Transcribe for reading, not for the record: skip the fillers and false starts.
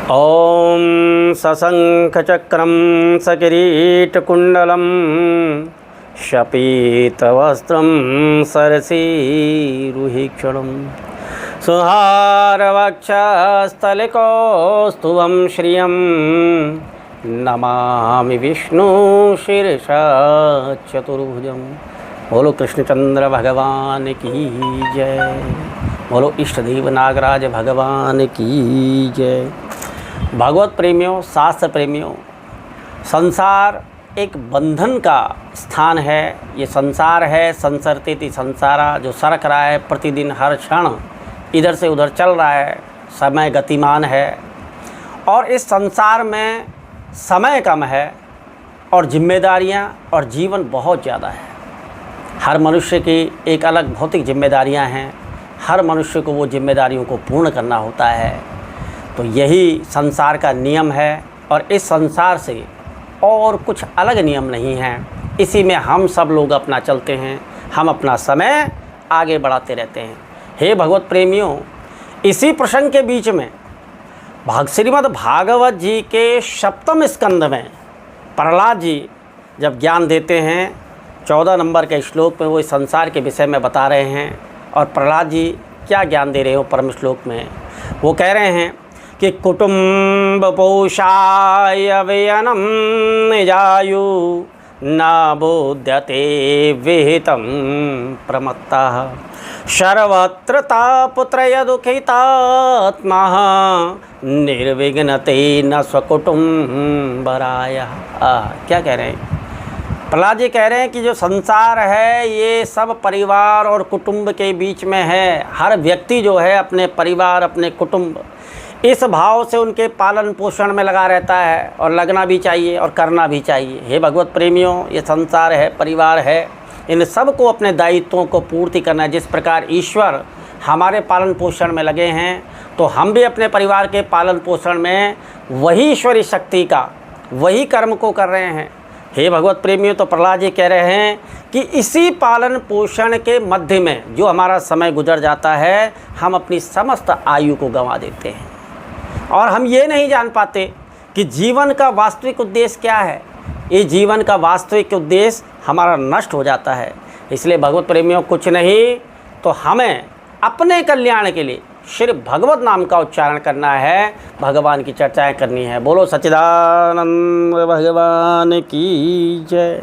ॐ सशङ्खचक्रं सकिरीटकुण्डलं शपीतवस्त्रं सरसीरुहीक्षणं सुहारवक्षस्थलिकौस्तुभं श्रियं नमामि विष्णु शीर्षा चतुर्भुजं। बोलो कृष्णचंद्र भगवान की जय। बोलो इष्टदेव नागराज भगवान की जय। भागवत प्रेमियों, शास्त्र प्रेमियों, संसार एक बंधन का स्थान है। ये संसार है संसरते संसारा, जो सरक रहा है प्रतिदिन हर क्षण इधर से उधर चल रहा है। समय गतिमान है और इस संसार में समय कम है और जिम्मेदारियां और जीवन बहुत ज़्यादा है। हर मनुष्य की एक अलग भौतिक जिम्मेदारियां हैं। हर मनुष्य को वो जिम्मेदारियों को पूर्ण करना होता है। तो यही संसार का नियम है और इस संसार से और कुछ अलग नियम नहीं है। इसी में हम सब लोग अपना चलते हैं, हम अपना समय आगे बढ़ाते रहते हैं। हे भगवत प्रेमियों, इसी प्रसंग के बीच में श्रीमद् भागवत जी के 7वें स्कंद में प्रहलाद जी जब ज्ञान देते हैं, 14 नंबर के श्लोक में वो इस संसार के विषय में बता रहे हैं। और प्रहलाद जी क्या ज्ञान दे रहे हो परम श्लोक में, वो कह रहे हैं कि कुटुंब पोषाय व्ययनम निजायु न बोध्यते विहितं प्रमत्तः सर्वत्र तापत्रय दुखितात्मा निर्विघ्नते न स्वकुटुम्बराय। क्या कह रहे हैं प्रहलाद जी? कह रहे हैं कि जो संसार है ये सब परिवार और कुटुंब के बीच में है। हर व्यक्ति जो है अपने परिवार, अपने कुटुंब, इस भाव से उनके पालन पोषण में लगा रहता है और लगना भी चाहिए और करना भी चाहिए। हे भगवत प्रेमियों, ये संसार है, परिवार है, इन सब को अपने दायित्वों को पूर्ति करना है। जिस प्रकार ईश्वर हमारे पालन पोषण में लगे हैं, तो हम भी अपने परिवार के पालन पोषण में वही ईश्वरीय शक्ति का, वही कर्म को कर रहे हैं। हे भगवत प्रेमियों, तो प्रहलाद जी कह रहे हैं कि इसी पालन पोषण के मध्य में जो हमारा समय गुजर जाता है, हम अपनी समस्त आयु को गंवा देते हैं और हम ये नहीं जान पाते कि जीवन का वास्तविक उद्देश्य क्या है। ये जीवन का वास्तविक उद्देश्य हमारा नष्ट हो जाता है। इसलिए भगवत प्रेमियों, कुछ नहीं तो हमें अपने कल्याण के लिए सिर्फ भगवत नाम का उच्चारण करना है, भगवान की चर्चाएं करनी है। बोलो सच्चिदानंद भगवान की जय।